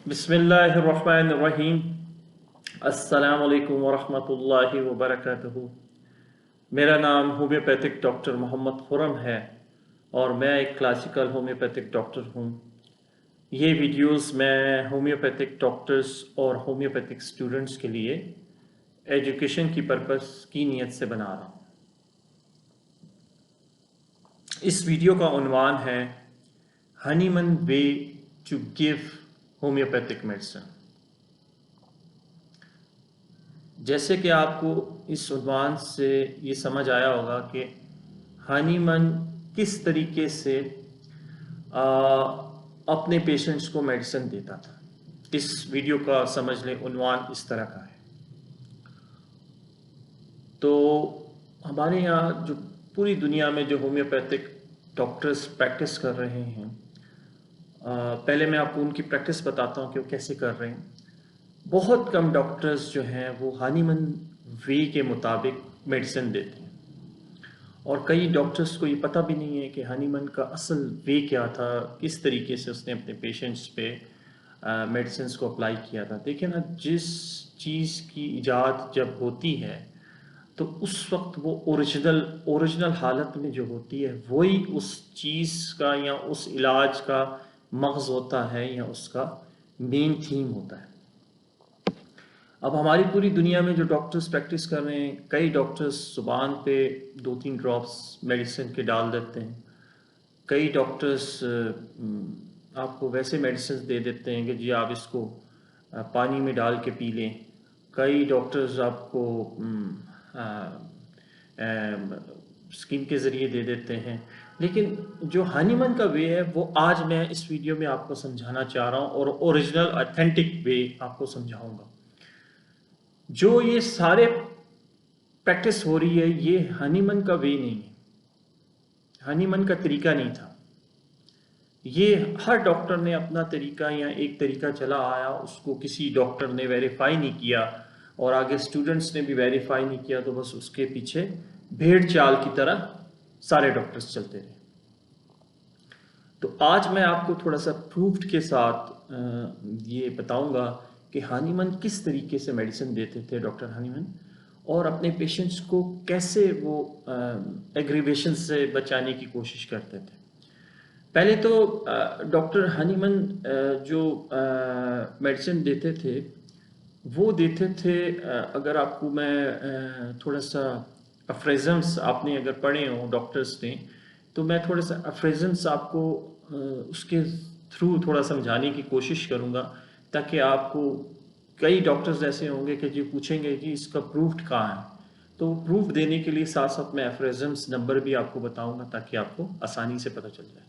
बिस्मिल्लाहिर्रहमानिर्रहीम। अस्सलाम वालेकुम वरहमतुल्लाहि वबरकातुहू। मेरा नाम होम्योपैथिक डॉक्टर मोहम्मद खुरम है और मैं एक क्लासिकल होम्योपैथिक डॉक्टर हूँ। ये वीडियोस मैं होम्योपैथिक डॉक्टर्स और होम्योपैथिक स्टूडेंट्स के लिए एजुकेशन की पर्पस की नीयत से बना रहा हूँ। इस वीडियो का उन्वान है Hahnemann way to give homeopathic medicine. जैसे कि आपको इस उन्वान से ये समझ आया होगा कि हनीमन किस तरीके से आ, अपने पेशेंट्स को मेडिसिन देता था। इस वीडियो का समझ लें उन्वान इस तरह का है। तो हमारे यहाँ जो पूरी दुनिया में जो होम्योपैथिक डॉक्टर्स प्रैक्टिस कर रहे हैं, पहले मैं आपको उनकी प्रैक्टिस बताता हूँ कि वो कैसे कर रहे हैं। बहुत कम डॉक्टर्स जो हैं वो हनीमन वे के मुताबिक मेडिसिन देते हैं और कई डॉक्टर्स को ये पता भी नहीं है कि हनीमन का असल वे क्या था, किस तरीके से उसने अपने पेशेंट्स पे मेडिसिन को अप्लाई किया था। देखिए ना, जिस चीज़ की इजाद जब होती है तो उस वक्त वो ओरिजिनल हालत में जो होती है वही उस चीज़ का या उस इलाज का मग़ज़ होता है या उसका मेन थीम होता है। अब हमारी पूरी दुनिया में जो डॉक्टर्स प्रैक्टिस कर रहे हैं, कई डॉक्टर्स ज़ुबान पे 2-3 ड्रॉप्स मेडिसिन के डाल देते हैं। कई डॉक्टर्स आपको वैसे मेडिसिन दे देते हैं कि जी आप इसको पानी में डाल के पी लें। कई डॉक्टर्स आपको स्किन के ज़रिए दे देते हैं। लेकिन जो हनीमन का वे है वो आज मैं इस वीडियो में आपको समझाना चाह रहा हूँ और ओरिजिनल ऑथेंटिक वे आपको समझाऊंगा। जो ये सारे प्रैक्टिस हो रही है ये हनीमन का वे नहीं है, हनीमन का तरीका नहीं था। ये हर डॉक्टर ने अपना तरीका या एक तरीका चला आया, उसको किसी डॉक्टर ने वेरीफाई नहीं किया और आगे स्टूडेंट्स ने भी वेरीफाई नहीं किया, तो बस उसके पीछे भेड़ चाल की तरह सारे डॉक्टर्स चलते रहे। तो आज मैं आपको थोड़ा सा प्रूफ्ड के साथ ये बताऊंगा कि हनीमन किस तरीके से मेडिसिन देते थे डॉक्टर हनीमन और अपने पेशेंट्स को कैसे वो एग्रीवेशन से बचाने की कोशिश करते थे। पहले तो डॉक्टर हनीमन जो मेडिसिन देते थे वो देते थे, अगर आपको मैं थोड़ा सा अफ्रेजम्स आपने अगर पढ़े हो डॉक्टर्स ने, तो मैं थोड़ा सा अफ्रेजम्स आपको उसके थ्रू थोड़ा समझाने की कोशिश करूँगा, ताकि आपको कई डॉक्टर्स ऐसे होंगे कि जो पूछेंगे कि इसका प्रूफ कहाँ है। तो प्रूफ देने के लिए साथ साथ मैं एफ्रेजम्स नंबर भी आपको बताऊंगा ताकि आपको आसानी से पता चल जाए।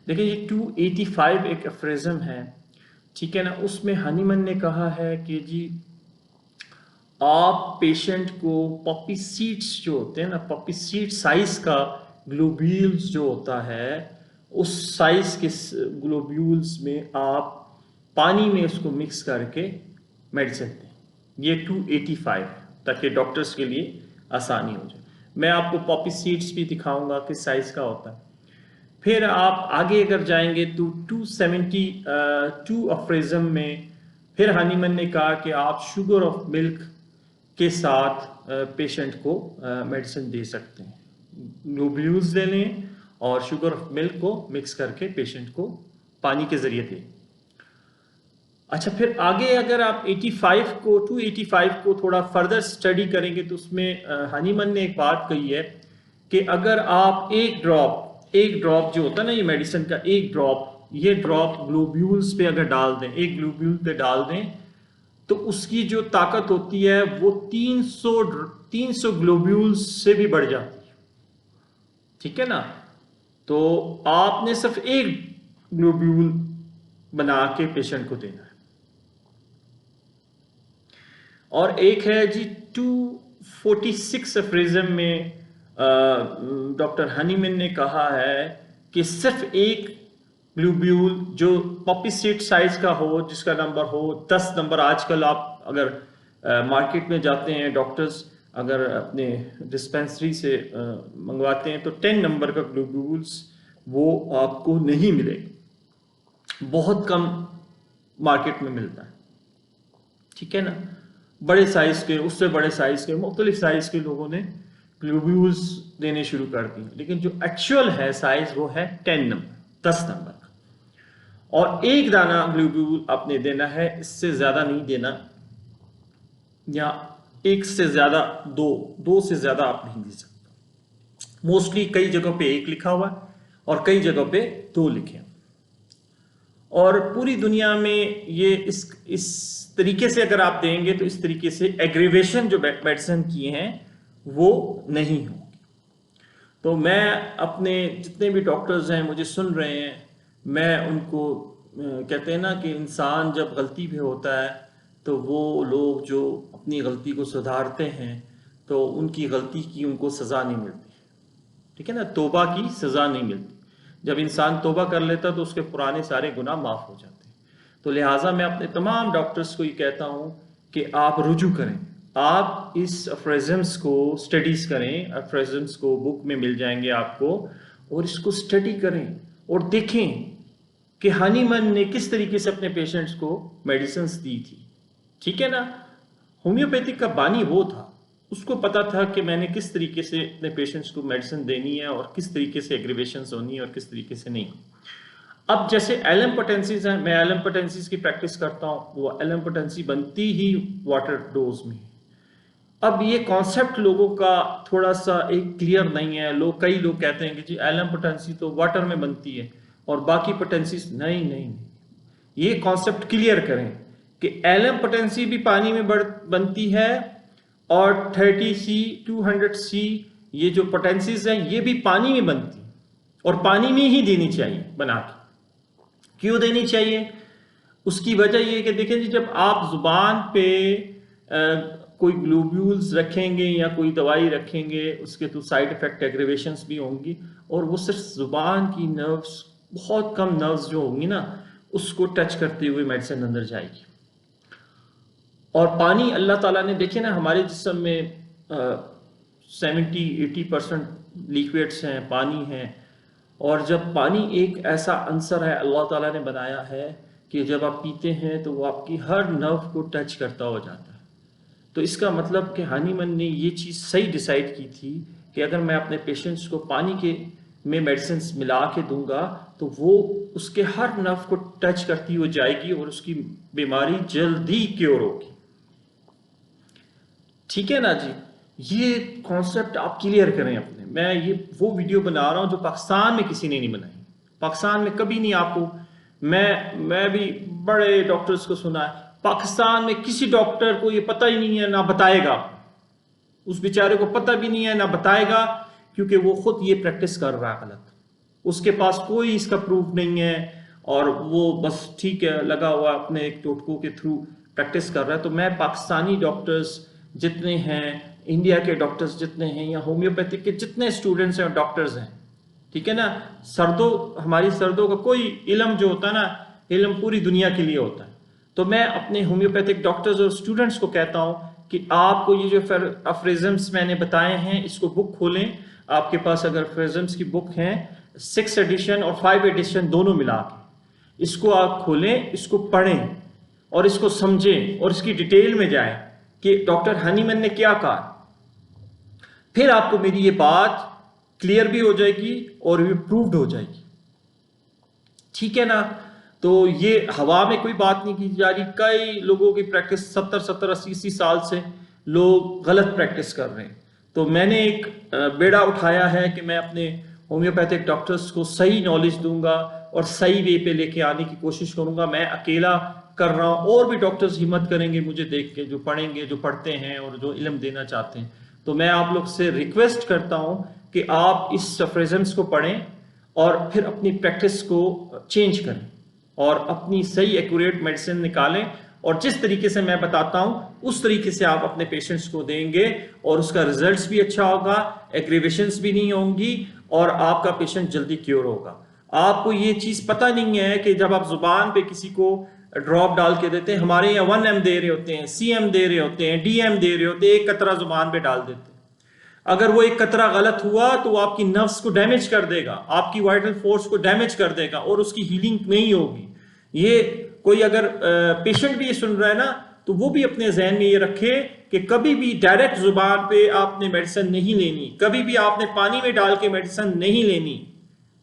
देखिए ये 285 एक एफ्रेजम है, ठीक है ना। उसमें हनीमन ने कहा है कि जी आप पेशेंट को पॉपी सीड्स जो होते हैं ना, पॉपी सीड साइज का ग्लोब्यूल्स जो होता है उस साइज के ग्लोब्यूल्स में आप पानी में उसको मिक्स करके मेडिसिन दें। ये 285 है ताकि डॉक्टर्स के लिए आसानी हो जाए। मैं आपको पॉपी सीड्स भी दिखाऊंगा किस साइज का होता है। फिर आप आगे अगर जाएंगे तो 272 अफ्रेजम में फिर हनीमन ने कहा कि आप शुगर ऑफ मिल्क के साथ पेशेंट को मेडिसिन दे सकते हैं। ग्लोब्यूल्स ले लें और शुगर ऑफ मिल्क को मिक्स करके पेशेंट को पानी के जरिए दें। अच्छा, फिर आगे अगर आप 285 को थोड़ा फर्दर स्टडी करेंगे तो उसमें हनीमन ने एक बात कही है कि अगर आप एक ड्रॉप जो होता है ना ये मेडिसिन का एक ड्रॉप, ये ड्रॉप ग्लोब्यूल्स पे अगर डाल दें, एक ग्लोब्यूल पे डाल दें, तो उसकी जो ताकत होती है वो 300 ग्लोब्यूल्स से भी बढ़ जाती है, ठीक है ना। तो आपने सिर्फ एक ग्लोब्यूल बना के पेशेंट को देना है। और एक है जी 246 अफ्रेजम में डॉक्टर हनीमन ने कहा है कि सिर्फ एक ग्लोब्यूल जो पॉपी सीड साइज का हो, जिसका नंबर हो 10 नंबर। आजकल आप अगर मार्केट में जाते हैं, डॉक्टर्स अगर अपने डिस्पेंसरी से मंगवाते हैं तो 10 नंबर का ग्लोब्यूल्स वो आपको नहीं मिलेगा, बहुत कम मार्केट में मिलता है, ठीक है ना। बड़े साइज के, उससे बड़े साइज के, मुख्तलिफ साइज के लोगों ने ग्लोब्यूल्स देने शुरू कर दिए, लेकिन जो एक्चुअल है साइज वो है 10 नंबर, 10 नंबर का। और एक दाना ग्लोब्यूल आपने देना है, इससे ज्यादा नहीं देना, या एक से ज्यादा दो से ज्यादा आप नहीं दे सकते। मोस्टली कई जगहों पे एक लिखा हुआ है और कई जगहों पे 2 लिखे हैं। और पूरी दुनिया में ये इस तरीके से अगर आप देंगे तो इस तरीके से एग्रीवेशन जो मेडिसिन की हैं वो नहीं होगी। तो मैं अपने जितने भी डॉक्टर्स हैं मुझे सुन रहे हैं, मैं उनको कहते हैं ना कि इंसान जब गलती पे होता है तो वो लोग जो अपनी गलती को सुधारते हैं तो उनकी गलती की उनको सज़ा नहीं मिलती, ठीक है ना, तौबा की सज़ा नहीं मिलती। जब इंसान तौबा कर लेता तो उसके पुराने सारे गुनाह माफ़ हो जाते हैं। तो लिहाजा मैं अपने तमाम डॉक्टर्स को ये कहता हूँ कि आप रुजू करें, आप इस अफ्रेजम्स को स्टडीज़ करें, अफ्रेजम्स को बुक में मिल जाएंगे आपको, और इसको स्टडी करें और देखें कि हानीमन ने किस तरीके से अपने पेशेंट्स को मेडिसिन्स दी थी, ठीक है ना। होम्योपैथिक का बानी वो था, उसको पता था कि मैंने किस तरीके से अपने पेशेंट्स को मेडिसिन देनी है और किस तरीके से एग्रीवेशंस होनी है और किस तरीके से नहीं। अब जैसे एलएम पोटेंसीज हैं, मैं एलएम पोटेंसीज की प्रैक्टिस करता हूँ, वो एलएम पोटेंसी बनती ही वाटर डोज में। अब ये कॉन्सेप्ट लोगों का थोड़ा सा एक क्लियर नहीं है। कई लोग कहते हैं कि जी एलएम पोटेंसी तो वाटर में बनती है और बाकी पोटेंसीज नहीं। ये कॉन्सेप्ट क्लियर करें कि एलएम पोटेंसी भी पानी में बनती है और 30C 200C ये जो पोटेंसीज हैं ये भी पानी में बनती है और पानी में ही देनी चाहिए बना के। क्यों देनी चाहिए? उसकी वजह ये कि देखें जी, जब आप जुबान पे कोई ग्लोब्यूल्स रखेंगे या कोई दवाई रखेंगे, उसके तो साइड इफेक्ट एग्रीवेशंस भी होंगी, और वो सिर्फ जुबान की नर्व्स, बहुत कम नर्व्स जो होंगी ना, उसको टच करते हुए मेडिसिन अंदर जाएगी। और पानी अल्लाह ताला ने, देखे ना हमारे जिस्म में 70-80% लिक्विड्स हैं, पानी है। और जब पानी एक ऐसा अंसर है अल्लाह ताला ने बनाया है कि जब आप पीते हैं तो वो आपकी हर नर्व को टच करता हो जाता है। तो इसका मतलब कि हानीमन ने ये चीज़ सही डिसाइड की थी कि अगर मैं अपने पेशेंट्स को पानी के में मेडिसिन मिला के दूंगा तो वो उसके हर नर्व को टच करती हो जाएगी और उसकी बीमारी जल्दी क्योर होगी, ठीक है ना जी। ये कॉन्सेप्ट आप क्लियर करें अपने। मैं ये वो वीडियो बना रहा हूं जो पाकिस्तान में किसी ने नहीं बनाई, पाकिस्तान में कभी नहीं। आपको मैं भी बड़े डॉक्टर्स को सुना है, पाकिस्तान में किसी डॉक्टर को ये पता ही नहीं है, ना बताएगा, उस बेचारे को पता भी नहीं है ना बताएगा, क्योंकि वो खुद ये प्रैक्टिस कर रहा है गलत, उसके पास कोई इसका प्रूफ नहीं है और वो बस ठीक है लगा हुआ अपने एक टोटकों के थ्रू प्रैक्टिस कर रहा है। तो मैं पाकिस्तानी डॉक्टर्स जितने हैं, इंडिया के डॉक्टर्स जितने हैं, या होम्योपैथिक के जितने स्टूडेंट्स हैं और डॉक्टर्स हैं, ठीक है ना, हमारी सर्दों का कोई इल्म जो होता है ना, इल्म पूरी दुनिया के लिए होता है। तो मैं अपने होम्योपैथिक डॉक्टर्स और स्टूडेंट्स को कहता हूं कि आपको ये जो अफ्रेजम्स मैंने बताए हैं इसको बुक खोलें। आपके पास अगर अफ्रेजम्स की बुक हैं 6 एडिशन और 5 एडिशन दोनों मिला के, इसको आप खोलें, इसको पढ़ें और इसको समझें और इसकी डिटेल में जाएं कि डॉक्टर हनीमन ने क्या कहा। फिर आपको मेरी ये बात क्लियर भी हो जाएगी और भी प्रूव्ड हो जाएगी, ठीक है ना। तो ये हवा में कोई बात नहीं की जा रही। कई लोगों की प्रैक्टिस 70-70, 80-80 साल से लोग गलत प्रैक्टिस कर रहे हैं। तो मैंने एक बेड़ा उठाया है कि मैं अपने होम्योपैथिक डॉक्टर्स को सही नॉलेज दूंगा और सही वे पे लेके आने की कोशिश करूंगा। मैं अकेला कर रहा हूं, और भी डॉक्टर्स हिम्मत करेंगे मुझे देख के, जो पढ़ेंगे, जो पढ़ते हैं और जो इल्म देना चाहते हैं। तो मैं आप लोग से रिक्वेस्ट करता हूं कि आप इस अफ्रेजम्स को पढ़ें और फिर अपनी प्रैक्टिस को चेंज करें और अपनी सही एक्यूरेट मेडिसिन निकालें, और जिस तरीके से मैं बताता हूं उस तरीके से आप अपने पेशेंट्स को देंगे और उसका रिजल्ट्स भी अच्छा होगा, एग्रीवेशंस भी नहीं होंगी और आपका पेशेंट जल्दी क्योर होगा। आपको ये चीज पता नहीं है कि जब आप जुबान पे किसी को ड्रॉप डाल के देते हैं, हमारे यहाँ 1M दे रहे होते हैं, CM दे रहे होते हैं, DM दे रहे होते हैं, एक कतरा जुबान पे डाल देते हैं। अगर वो एक कतरा गलत हुआ तो आपकी नर्व्स को डैमेज कर देगा, आपकी वाइटल फोर्स को डैमेज कर देगा और उसकी हीलिंग नहीं होगी। ये कोई अगर पेशेंट भी ये सुन रहा है ना, तो वो भी अपने जहन में ये रखे कि कभी भी डायरेक्ट जुबान पे आपने मेडिसिन नहीं लेनी, कभी भी आपने पानी में डाल के मेडिसिन नहीं लेनी,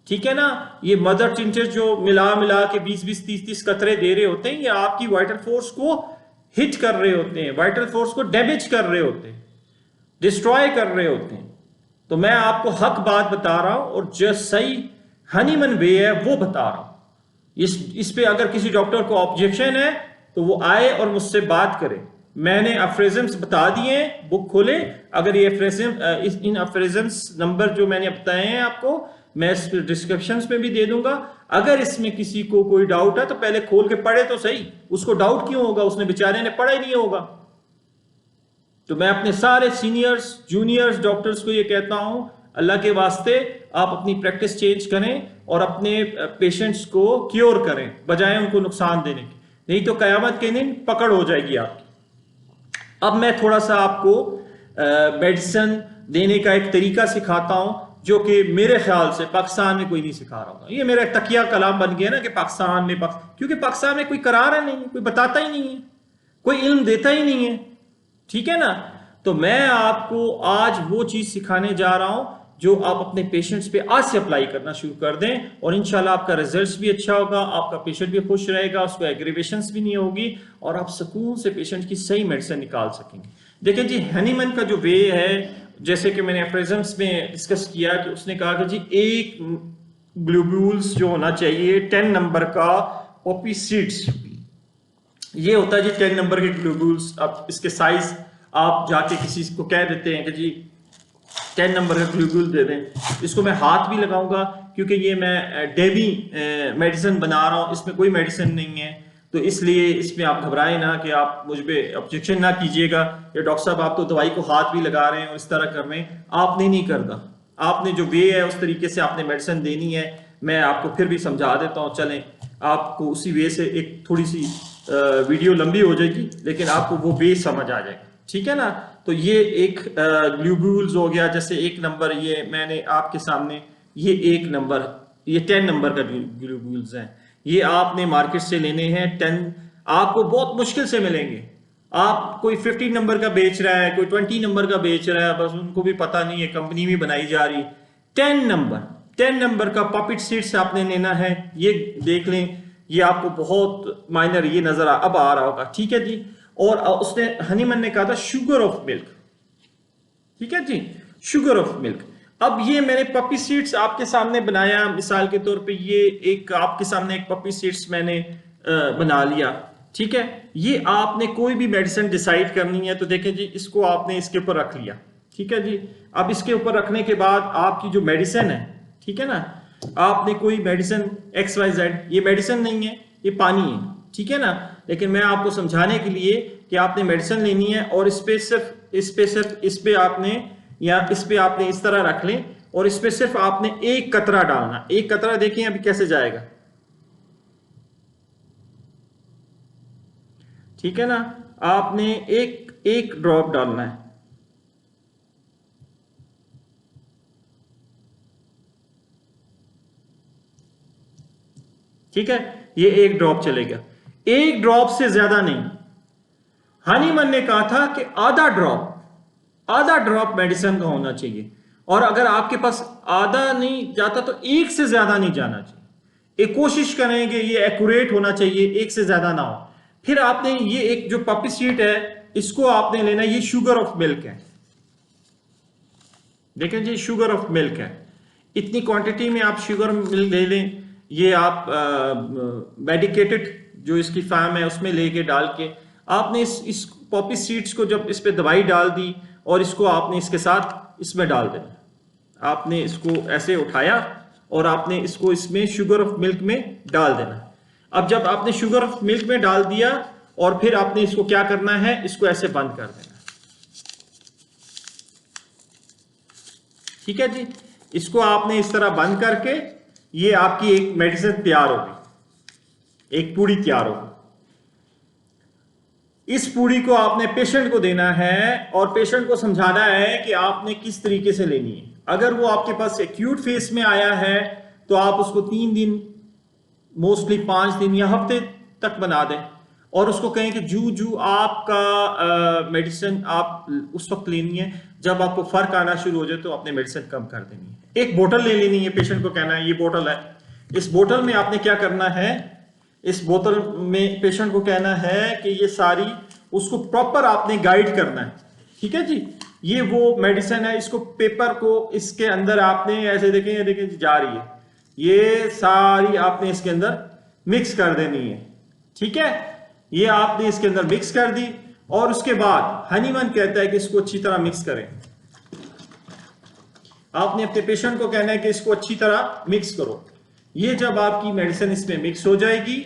ठीक है ना। ये मदर टिंचर जो मिला मिला के 20-20, 30-30 कतरे दे रहे होते हैं, ये आपकी वाइटल फोर्स को हिट कर रहे होते हैं, वाइटल फोर्स को डैमेज कर रहे होते हैं, डिस्ट्रॉय कर रहे होते हैं। तो मैं आपको हक बात बता रहा हूं और जो सही हनीमन वे है वो बता रहा हूं। इस पे अगर किसी डॉक्टर को ऑब्जेक्शन है तो वो आए और मुझसे बात करे। मैंने अफ्रेजम्स बता दिए हैं, बुक खोले, अगर ये इन अफ्रेजम्स नंबर जो मैंने बताए हैं आपको मैं इस डिस्क्रिप्शन में भी दे दूंगा। अगर इसमें किसी को कोई डाउट है तो पहले खोल के पढ़े तो सही, उसको डाउट क्यों होगा, उसने बेचारे ने पढ़ा ही नहीं होगा। तो मैं अपने सारे सीनियर्स जूनियर्स डॉक्टर्स को ये कहता हूं, अल्लाह के वास्ते आप अपनी प्रैक्टिस चेंज करें और अपने पेशेंट्स को क्योर करें बजाय उनको नुकसान देने के, नहीं तो कयामत के दिन पकड़ हो जाएगी आपकी। अब मैं थोड़ा सा आपको मेडिसिन देने का एक तरीका सिखाता हूं जो कि मेरे ख्याल से पाकिस्तान में कोई नहीं सिखा रहा होगा। ये मेरा तकिया कलाम बन गया ना कि पाकिस्तान में क्योंकि पाकिस्तान में कोई करा रहा नहीं है, कोई बताता ही नहीं है, कोई इल्म देता ही नहीं है, ठीक है ना। तो मैं आपको आज वो चीज सिखाने जा रहा हूं जो आप अपने पेशेंट्स पे आज से अप्लाई करना शुरू कर दें और इंशाल्लाह आपका रिजल्ट्स भी अच्छा होगा, आपका पेशेंट भी खुश रहेगा, उसको एग्रीवेशंस भी नहीं होगी और आप सुकून से पेशेंट की सही मेडिसिन निकाल सकेंगे। देखिए जी, हनीमन का जो वे है, जैसे कि मैंने एफ्रेजम्स में डिस्कस किया कि उसने कहा कि जी एक ग्लोब्यूल्स जो होना चाहिए 10 नंबर का पॉपी सीड्स, ये होता है जी 10 नंबर के ग्लोब्यूल्स। अब इसके साइज आप जाके किसी को कह देते हैं कि जी 10 नंबर का ग्लोब्यूल दे दें, इसको मैं हाथ भी लगाऊंगा क्योंकि ये मैं डेवी मेडिसिन बना रहा हूँ, इसमें कोई मेडिसिन नहीं है, तो इसलिए इसमें आप घबराएं ना कि आप मुझ पर ऑब्जेक्शन ना कीजिएगा कि डॉक्टर साहब आप तो दवाई को हाथ भी लगा रहे हैं और इस तरह कर रहे हैं। आपने नहीं करना, आपने जो वे है उस तरीके से आपने मेडिसिन देनी है। मैं आपको फिर भी समझा देता हूँ, चलें आपको उसी वे से, एक थोड़ी सी वीडियो लंबी हो जाएगी लेकिन आपको वो वे समझ आ जाएगा, ठीक है ना। तो ये एक ग्लोब्यूल्स हो गया, जैसे एक नंबर, ये मैंने आपके सामने ये एक नंबर, ये 10 नंबर का ग्लोब्यूल्स हैं, ये आपने मार्केट से लेने हैं। 10 आपको बहुत मुश्किल से मिलेंगे। आप कोई 15 नंबर का बेच रहा है, कोई 20 नंबर का बेच रहा है, बस उनको भी पता नहीं है, कंपनी भी बनाई जा रही। 10 नंबर का पॉपिट सीड्स आपने लेना है। ये देख लें, ये आपको बहुत माइनर ये नजर अब आ रहा होगा, ठीक है जी। और उसने हनीमन ने कहा था शुगर ऑफ मिल्क, ठीक है जी, शुगर ऑफ मिल्क। अब ये मैंने पपी सीड्स आपके सामने बनाया, मिसाल के तौर पे ये एक आपके सामने एक पपी सीड्स मैंने बना लिया, ठीक है। ये आपने कोई भी मेडिसिन डिसाइड करनी है तो देखें जी, इसको आपने इसके ऊपर रख लिया, ठीक है जी। अब इसके ऊपर रखने के बाद आपकी जो मेडिसिन है, ठीक है ना, आपने कोई मेडिसिन XYZ, ये मेडिसिन नहीं है, ये पानी है, ठीक है ना। लेकिन मैं आपको समझाने के लिए कि आपने मेडिसिन लेनी है और इस पे आपने या इस पे आपने इस तरह रख लें और इस पे सिर्फ आपने एक कतरा डालना। एक कतरा देखें अभी कैसे जाएगा, ठीक है ना। आपने एक ड्रॉप डालना है, ठीक है, ये एक ड्रॉप चलेगा, एक ड्रॉप से ज्यादा नहीं। हनीमन ने कहा था कि आधा ड्रॉप मेडिसिन का होना चाहिए, और अगर आपके पास आधा नहीं जाता तो एक से ज्यादा नहीं जाना चाहिए। एक कोशिश करें कि ये एक्यूरेट होना चाहिए, एक से ज्यादा ना हो। फिर आपने ये एक जो पपी सीड है इसको आपने लेना, ये शुगर ऑफ मिल्क है, देखें जी, शुगर ऑफ मिल्क है। इतनी क्वांटिटी में आप शुगर मिल्क ले लें, ये आप मेडिकेटेड जो इसकी फार्म है उसमें लेके डाल के आपने इस पॉपी सीड्स को जब इस पे दवाई डाल दी और इसको आपने इसके साथ इसमें डाल देना। आपने इसको ऐसे उठाया और आपने इसको इसमें शुगर ऑफ मिल्क में डाल देना। अब जब आपने शुगर ऑफ मिल्क में डाल दिया और फिर आपने इसको क्या करना है, इसको ऐसे बंद कर देना, ठीक है जी। इसको आपने इस तरह बंद करके, ये आपकी एक मेडिसिन तैयार होगी, एक पूड़ी तैयार होगी। इस पूड़ी को आपने पेशेंट को देना है और पेशेंट को समझाना है कि आपने किस तरीके से लेनी है। अगर वो आपके पास एक्यूट फेस में आया है तो आप उसको 3 दिन, मोस्टली 5 दिन या हफ्ते तक बना दें और उसको कहें कि जू आपका मेडिसिन आप उस वक्त लेनी है जब आपको फर्क आना शुरू हो जाए तो आपने मेडिसिन कम कर देनी है। एक बोतल ले लेनी है, पेशेंट को कहना है ये बोतल है, इस बोतल में आपने क्या करना है, इस बोतल में पेशेंट को कहना है कि ये सारी, उसको प्रॉपर आपने गाइड करना है, ठीक है जी। ये वो मेडिसिन है, इसको पेपर को इसके अंदर आपने ऐसे देखें जा रही है, ये सारी आपने इसके अंदर मिक्स कर देनी है, ठीक है। ये आपने इसके अंदर मिक्स कर दी और उसके बाद हनीमन कहता है कि इसको अच्छी तरह मिक्स करें। आपने अपने पेशेंट को कहना है कि इसको अच्छी तरह मिक्स करो। ये जब आपकी मेडिसिन इसमें मिक्स हो जाएगी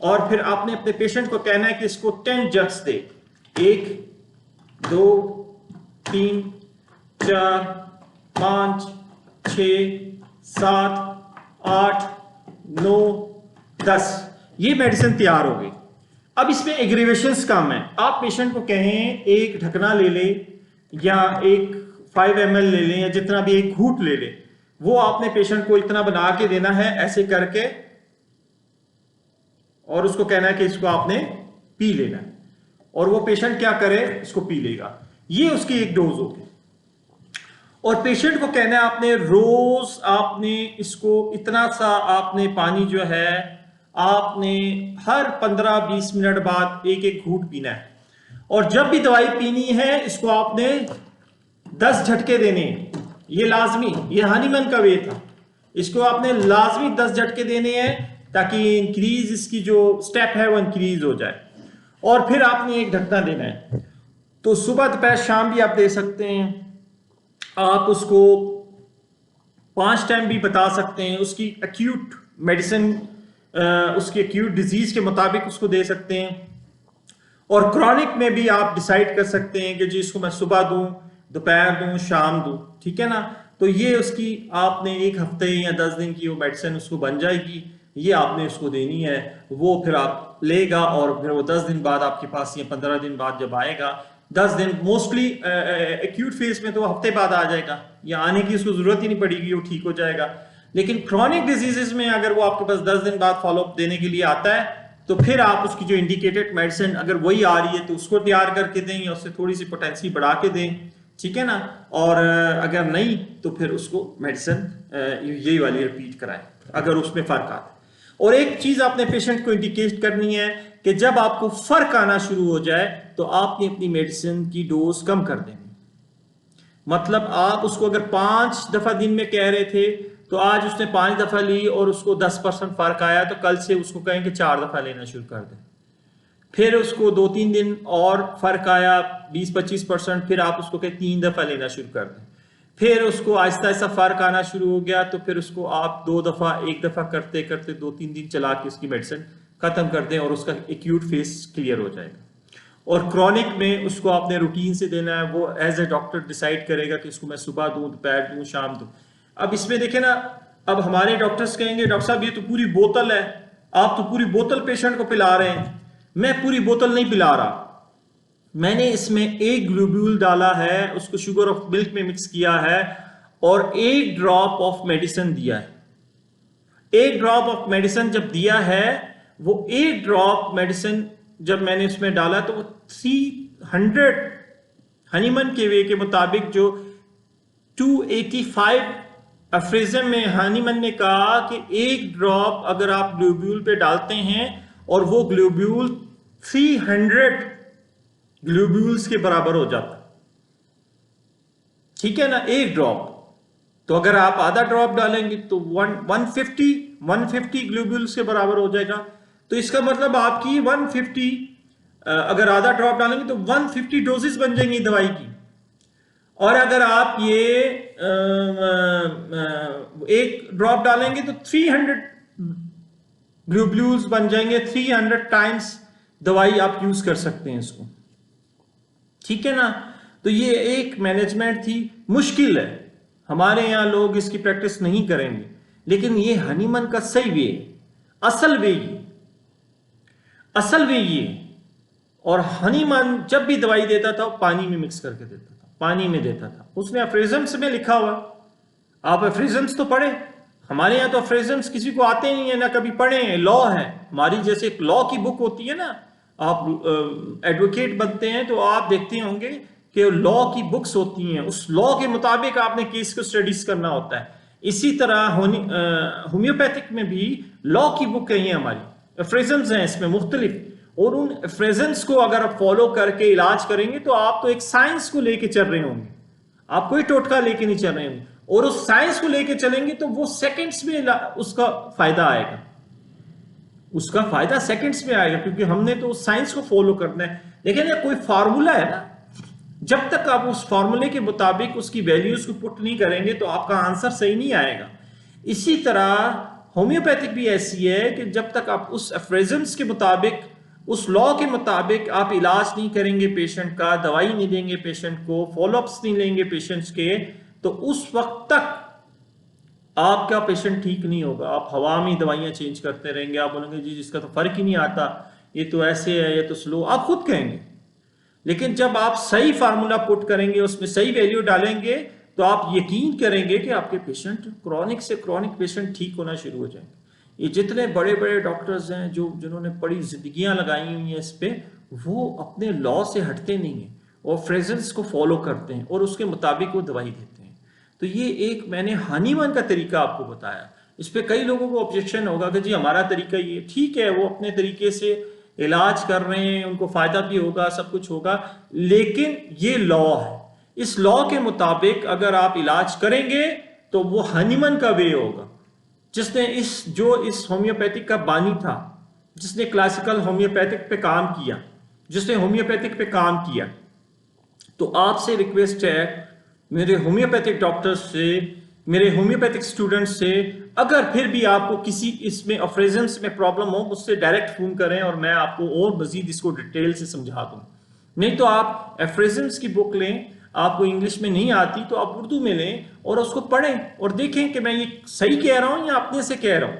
और फिर आपने अपने पेशेंट को कहना है कि इसको 10 जग्स दे, 1 2 3 4 5 6 7 8 9 10, ये मेडिसिन तैयार हो गई। अब इसमें एग्रीवेशंस कम है। आप पेशेंट को कहें एक ढकना ले ले या एक 5 ml ले लें या जितना भी, एक घूंट ले ले, वो आपने पेशेंट को इतना बना के देना है ऐसे करके और उसको कहना है कि इसको आपने पी लेना है और वो पेशेंट क्या करे, इसको पी लेगा। ये उसकी एक डोज होगी। और पेशेंट को कहना है आपने रोज आपने इसको इतना सा आपने पानी जो है आपने हर 15-20 मिनट बाद एक एक घूंट पीना है और जब भी दवाई पीनी है इसको आपने 10 झटके देने, ये लाजमी, ये हनीमन का वे था, इसको आपने लाजमी 10 झटके देने हैं ताकि इंक्रीज इसकी जो स्टेप है वो इंक्रीज हो जाए। और फिर आपने एक ढकना देना है, तो सुबह दोपहर शाम भी आप दे सकते हैं। आप उसको 5 टाइम भी बता सकते हैं। उसकी एक्यूट मेडिसिन, उसकी एक्यूट डिजीज के मुताबिक उसको दे सकते हैं। और क्रॉनिक में भी आप डिसाइड कर सकते हैं कि जी इसको मैं सुबह दूं, दोपहर दूं, शाम दूं, ठीक है ना। तो ये उसकी आपने 1 हफ्ते या 10 दिन की वो मेडिसिन उसको बन जाएगी, ये आपने उसको देनी है, वो फिर आप लेगा और फिर वो 10 दिन बाद आपके पास या 15 दिन बाद जब आएगा, 10 दिन मोस्टली एक्यूट फेज में तो हफ्ते बाद आ जाएगा या आने की उसको जरूरत ही नहीं पड़ेगी, वो ठीक हो जाएगा। लेकिन क्रॉनिक डिजीजेस में अगर वो आपके पास 10 दिन बाद फॉलोअप देने के लिए आता है तो फिर आप उसकी जो इंडिकेटेड मेडिसिन अगर वही आ रही है तो उसको तैयार करके दें या उससे थोड़ी सी पोटेंसी बढ़ा के दें, ठीक है ना। और अगर नहीं तो फिर उसको मेडिसिन यही वाली रिपीट कराएं अगर उसमें फर्क आता है। और एक चीज आपने पेशेंट को इंडिकेट करनी है कि जब आपको फर्क आना शुरू हो जाए तो आपने अपनी मेडिसिन की डोज कम कर देनी। मतलब आप उसको अगर 5 दफा दिन में कह रहे थे तो आज उसने 5 दफा ली और उसको 10% फर्क आया तो कल से उसको कहें कि 4 दफा लेना शुरू कर दें। फिर उसको 2-3 दिन और फर्क आया 20-25%, फिर आप उसको कहें 3 दफा लेना शुरू कर दें। फिर उसको आहिस्ता आहिस्ता फर्क आना शुरू हो गया तो फिर उसको आप 2 दफा 1 दफा करते करते 2-3 दिन चला के उसकी मेडिसिन खत्म कर दें और उसका एक्यूट फेज क्लियर हो जाएगा। और क्रॉनिक में उसको आपने रूटीन से देना है, वो एज ए डॉक्टर डिसाइड करेगा कि इसको मैं सुबह दूं, दोपहर दूं, शाम दूं। अब इसमें देखें ना, अब हमारे डॉक्टर्स कहेंगे डॉक्टर साहब ये तो पूरी बोतल है, आप तो पूरी बोतल पेशेंट को पिला रहे हैं। मैं पूरी बोतल नहीं पिला रहा, मैंने इसमें 1 ग्लोब्यूल डाला है, उसको शुगर ऑफ मिल्क में मिक्स किया है और 1 ड्रॉप ऑफ मेडिसिन दिया है। 1 ड्रॉप ऑफ मेडिसिन जब दिया है, वो 1 ड्रॉप मेडिसिन जब मैंने उसमें डाला तो वो 300 हनीमन के वे के मुताबिक जो 285 अफ्रीजम में हनीमन ने कहा कि 1 ड्रॉप अगर आप ग्लोब्यूल पे डालते हैं और वो ग्लोब्यूल 300 ग्लोब्यूल्स के बराबर हो जाता, ठीक है ना, 1 ड्रॉप। तो अगर आप आधा ड्रॉप डालेंगे तो 150 ग्लोब्यूल्स के बराबर हो जाएगा। तो इसका मतलब आपकी 150 अगर आधा ड्रॉप डालेंगे तो 150 डोजेस बन जाएंगी दवाई की। और अगर आप ये 1 ड्रॉप डालेंगे तो 300 ग्लोब्यूल्स बन जाएंगे, 300 टाइम्स दवाई आप यूज कर सकते हैं इसको, ठीक है ना। तो ये एक मैनेजमेंट थी, मुश्किल है, हमारे यहाँ लोग इसकी प्रैक्टिस नहीं करेंगे, लेकिन ये हनीमन का सही वे, असल वे ये। और हनीमन जब भी दवाई देता था वो पानी में मिक्स करके देता था, पानी में देता था। उसने अफ्रीजम्स में लिखा हुआ, आप अफ्रीजम्स तो पढ़े, हमारे यहाँ तो अफ्रेजम्स किसी को आते नहीं है, ना कभी पढ़े हैं, लॉ है हमारी। जैसे एक लॉ की बुक होती है ना, आप एडवोकेट बनते हैं तो आप देखते होंगे कि लॉ की बुक्स होती हैं, उस लॉ के मुताबिक आपने केस को स्टडीज करना होता है। इसी तरह होम्योपैथिक में भी लॉ की बुक है हमारी, अफ्रेजम्स हैं इसमें मुख्तलिफ, और उन अफ्रेजम्स को अगर आप फॉलो करके इलाज करेंगे तो आप तो एक साइंस को लेके चल रहे होंगे, आप कोई टोटका लेके नहीं चल रहे होंगे। और उस साइंस को लेके चलेंगे तो वो सेकंड्स में उसका फायदा आएगा, उसका फायदा सेकंड्स में आएगा, क्योंकि हमने तो उस साइंस को फॉलो करना है। देखिए ना, कोई फार्मूला है ना, जब तक आप उस फार्मूले के मुताबिक उसकी वैल्यूज को पुट नहीं करेंगे तो आपका आंसर सही नहीं आएगा। इसी तरह होम्योपैथिक भी ऐसी है कि जब तक आप उस अफ्रेजम्स के मुताबिक, उस लॉ के मुताबिक आप इलाज नहीं करेंगे पेशेंट का, दवाई नहीं देंगे पेशेंट को, फॉलोअप्स नहीं लेंगे पेशेंट्स के, तो उस वक्त तक आपका पेशेंट ठीक नहीं होगा। आप हवा में दवाइयां चेंज करते रहेंगे, आप बोलेंगे जी जिसका तो फर्क ही नहीं आता, ये तो ऐसे है, ये तो स्लो, आप खुद कहेंगे। लेकिन जब आप सही फार्मूला पुट करेंगे, उसमें सही वैल्यू डालेंगे, तो आप यकीन करेंगे कि आपके पेशेंट क्रॉनिक से क्रॉनिक पेशेंट ठीक होना शुरू हो जाएंगे। ये जितने बड़े बड़े डॉक्टर्स हैं जिन्होंने बड़ी जिंदगियां लगाई हुई हैं इस पे, वो अपने लॉ से हटते नहीं हैं और फ्रेजेंस को फॉलो करते हैं और उसके मुताबिक वो दवाई देते हैं। तो ये एक मैंने हानीमन का तरीका आपको बताया। इस पे कई लोगों को ऑब्जेक्शन होगा कि जी हमारा तरीका ये ठीक है, वो अपने तरीके से इलाज कर रहे हैं, उनको फायदा भी होगा, सब कुछ होगा, लेकिन ये लॉ है, इस लॉ के मुताबिक अगर आप इलाज करेंगे तो वो हानीमन का वे होगा। जिसने इस होम्योपैथिक का बानी था, जिसने क्लासिकल होम्योपैथिक पे काम किया, जिसने होम्योपैथिक पे काम किया, तो आपसे रिक्वेस्ट है मेरे होम्योपैथिक डॉक्टर्स से, मेरे होम्योपैथिक स्टूडेंट्स से, अगर फिर भी आपको किसी इसमें अफ्रेजम्स में प्रॉब्लम हो, मुझसे डायरेक्ट फोन करें और मैं आपको और मजीद इसको डिटेल से समझा दूं। नहीं तो आप अफ्रेजम्स की बुक लें, आपको इंग्लिश में नहीं आती तो आप उर्दू में लें और उसको पढ़ें और देखें कि मैं ये सही कह रहा हूं या अपने से कह रहा हूं,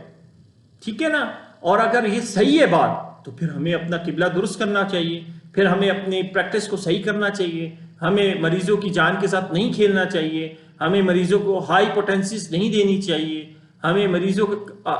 ठीक है ना। और अगर ये सही है बात, तो फिर हमें अपना किबला दुरुस्त करना चाहिए, फिर हमें अपनी प्रैक्टिस को सही करना चाहिए, हमें मरीजों की जान के साथ नहीं खेलना चाहिए, हमें मरीजों को हाई पोटेंसीज नहीं देनी चाहिए, हमें मरीजों को,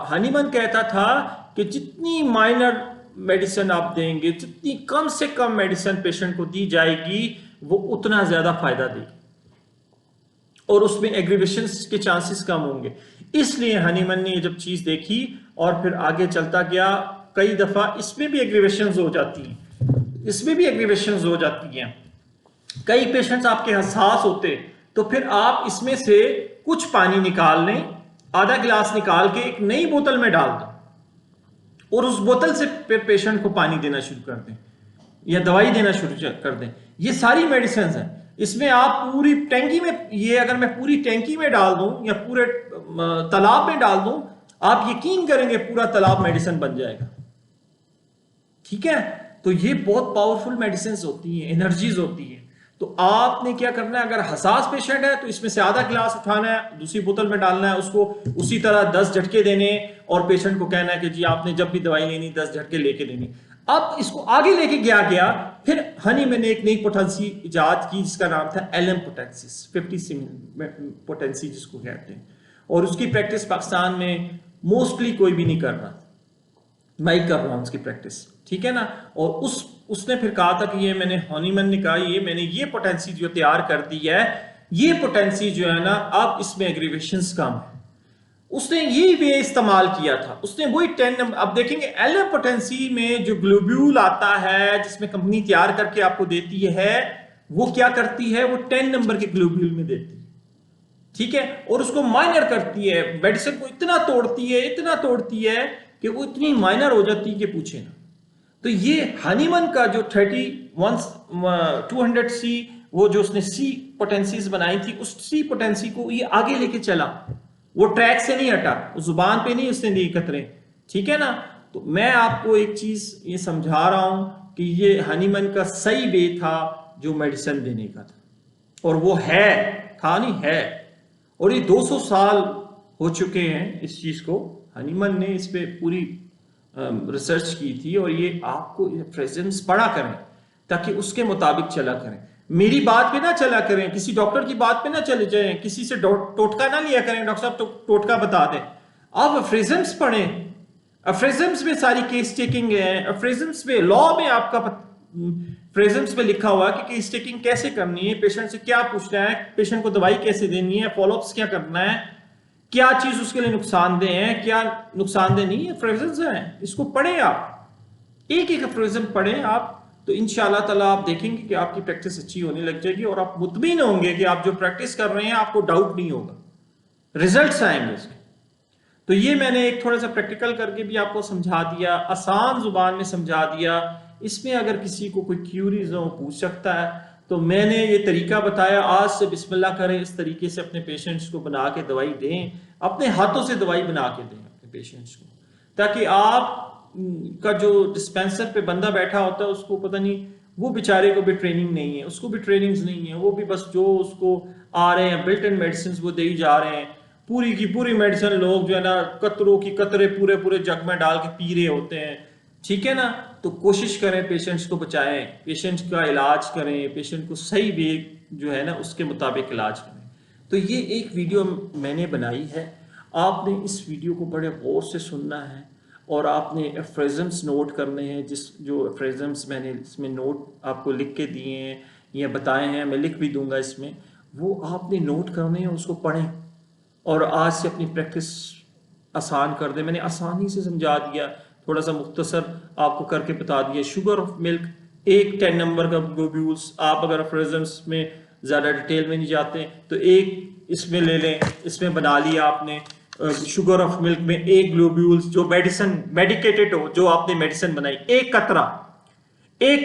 हानीमन कहता था कि जितनी माइनर मेडिसिन आप देंगे, जितनी कम से कम मेडिसिन पेशेंट को दी जाएगी, वो उतना ज्यादा फायदा देगी और उसमें एग्रीवेशन के चांसेस कम होंगे। इसलिए हानीमन ने जब चीज देखी और फिर आगे चलता गया, कई दफा इसमें भी एग्रीवेशन हो जाती हैं, इसमें भी एग्रीवेशन हो जाती हैं। कई पेशेंट्स आपके हसास होते, तो फिर आप इसमें से कुछ पानी निकाल लें, आधा गिलास निकाल के एक नई बोतल में डाल दें और उस बोतल से फिर पेशेंट को पानी देना शुरू कर दें या दवाई देना शुरू कर दें। ये सारी मेडिसिन हैं। इसमें आप पूरी टैंकी में, ये अगर मैं पूरी टैंकी में डाल दूं या पूरे तालाब में डाल दूं, आप यकीन करेंगे पूरा तालाब मेडिसिन बन जाएगा, ठीक है। तो ये बहुत पावरफुल मेडिसिन होती हैं, एनर्जीज होती है। तो आपने क्या करना है, अगर हसास पेशेंट है तो इसमें से आधा गिलास उठाना है, दूसरी बोतल में डालना है, उसको उसी तरह 10 झटके देने और पेशेंट को कहना है कि जी आपने जब भी दवाई लेनी 10 झटके लेके देनी। अब इसको आगे लेके गया फिर हानीमन ने एक नई पोटेंसी इजाद की जिसका नाम था एलएम पोटेंसिस, 50 पोटेंसी जिसको कहते हैं, और उसकी प्रैक्टिस पाकिस्तान में मोस्टली कोई भी नहीं कर रहा, मैं ही कर रहा हूं उसकी प्रैक्टिस, ठीक है ना। और उसने फिर कहा था कि ये मैंने, हानीमन ने कहा मैंने ये पोटेंसी जो तैयार कर दी है, ये पोटेंसी जो है ना, अब इसमें एग्रीवेशंस कम है। उसने ये वे इस्तेमाल किया था, उसने वही 10 नंबर। अब देखेंगे एलएम पोटेंसी में जो ग्लोब्यूल आता है जिसमें कंपनी तैयार करके आपको देती है, वो क्या करती है, वो 10 नंबर के ग्लोब्यूल में देती है, ठीक है, और उसको माइनर करती है, मेडिसिन को इतना तोड़ती है कि वो इतनी माइनर हो जाती है कि पूछे ना। तो ये हानीमन का जो 200C, वो जो उसने सी पोटेंसीज बनाई थी, उस सी पोटेंसी को ये आगे लेके चला, वो ट्रैक से नहीं हटा, उस जुबान पे नहीं उसने दी कतरे, ठीक है ना। तो मैं आपको एक चीज ये समझा रहा हूं कि ये हानीमन का सही वे था जो मेडिसिन देने का था, और वो था नहीं है, और ये 200 साल हो चुके हैं इस चीज को। हानीमन ने इस पे पूरी रिसर्च की थी, और ये आपको फ्रेजेंस पढ़ा करें ताकि उसके मुताबिक चला करें, मेरी बात पे ना चला करें, किसी डॉक्टर की बात पे ना चले जाएं, किसी से टोटका ना लिया करें, डॉक्टर साहब टोटका बता दें, आप अफ्रीजम्स पढ़ें, अफ्रीजम्स में सारी केस टेकिंग है, अफ्रीजम्स में लॉ में आपका फ्रेजम्स में लिखा हुआ कि केस टेकिंग कैसे करनी है, पेशेंट से क्या पूछना है, पेशेंट को दवाई कैसे देनी है, फॉलोअप्स क्या करना है, क्या चीज उसके लिए नुकसानदेह है, क्या नुकसानदेह नहीं है, फ्रेजम्स हैं, इसको पढ़ें आप, एक एक फ्रेजम पढ़ें आप, तो इंशाल्लाह ताला आप देखेंगे कि आपकी प्रैक्टिस अच्छी होने लग जाएगी और आप मुतमिन होंगे कि आप जो प्रैक्टिस कर रहे हैं आपको डाउट नहीं होगा, रिजल्ट्स आएंगे उसके। तो ये मैंने एक थोड़ा सा प्रैक्टिकल करके भी आपको समझा दिया, आसान जुबान में समझा दिया। इसमें अगर किसी को कोई क्यूरीज हो पूछ सकता है, तो मैंने ये तरीका बताया, आज से बिस्मिल्लाह करें, इस तरीके से अपने पेशेंट्स को बना के दवाई दें, अपने हाथों से दवाई बना के दें अपने पेशेंट्स को, ताकि आप का जो डिस्पेंसर पे बंदा बैठा होता है उसको पता नहीं, वो बेचारे को भी ट्रेनिंग नहीं है, उसको भी ट्रेनिंग्स नहीं है, वो भी बस जो उसको आ रहे हैं बिल्ट इन मेडिसिन वो दे ही जा रहे हैं, पूरी की पूरी मेडिसिन लोग जो है ना कतरों की कतरे पूरे पूरे जग में डाल के पी रहे होते हैं, ठीक है ना। तो कोशिश करें पेशेंट्स को बचाएं, पेशेंट्स का इलाज करें, पेशेंट को सही वे जो है ना उसके मुताबिक इलाज करें। तो ये एक वीडियो मैंने बनाई है, आपने इस वीडियो को बड़े गौर से सुनना है और आपने एफ्रेजम्स नोट करने हैं, जिस जो एफ्रेजम्स मैंने इसमें नोट आपको लिख के दिए हैं या बताए हैं, मैं लिख भी दूंगा इसमें, वो आपने नोट करने हैं, उसको पढ़ें और आज से अपनी प्रैक्टिस आसान कर दें। मैंने आसानी से समझा दिया, थोड़ा सा मुख्तसर आपको करके बता दिया। शुगर ऑफ मिल्क, एक 10 नंबर का ग्लोब्यूल्स, आप अगर एफ्रेजम्स में ज़्यादा डिटेल में नहीं जाते तो एक इसमें ले लें, इसमें बना लिया आपने शुगर ऑफ मिल्क में एक ग्लोब्यूल्स जो मेडिसिन मेडिकेटेड हो, जो आपने मेडिसिन बनाई, एक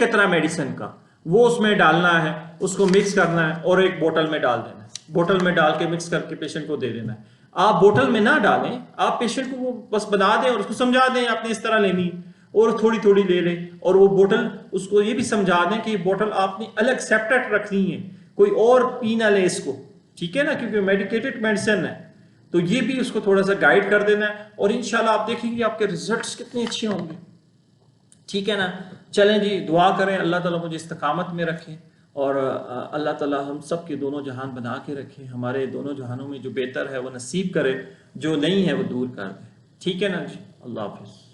कतरा मेडिसिन का वो उसमें डालना है, उसको मिक्स करना है और एक बोतल में डाल देना है, बोतल में डाल के मिक्स करके पेशेंट को दे देना है। आप बोतल में ना डालें, आप पेशेंट को वो बस बना दें और उसको समझा दें आपने इस तरह लेनी और थोड़ी थोड़ी ले लें, और वो बोतल उसको ये भी समझा दें कि बोतल आपने अलग सेपरेट रखनी है, कोई और पी ना ले इसको, ठीक है ना, क्योंकि मेडिकेटेड मेडिसिन है। तो ये भी उसको थोड़ा सा गाइड कर देना है और इंशाल्लाह आप देखेंगे आपके रिजल्ट्स कितने अच्छे होंगे, ठीक है ना। चलें जी, दुआ करें अल्लाह ताला मुझे इस्तकामत में रखे और अल्लाह ताला हम सब के दोनों जहान बना के रखे, हमारे दोनों जहानों में जो बेहतर है वो नसीब करे, जो नहीं है वो दूर कर दे, ठीक है ना जी। अल्लाह हाफिज़।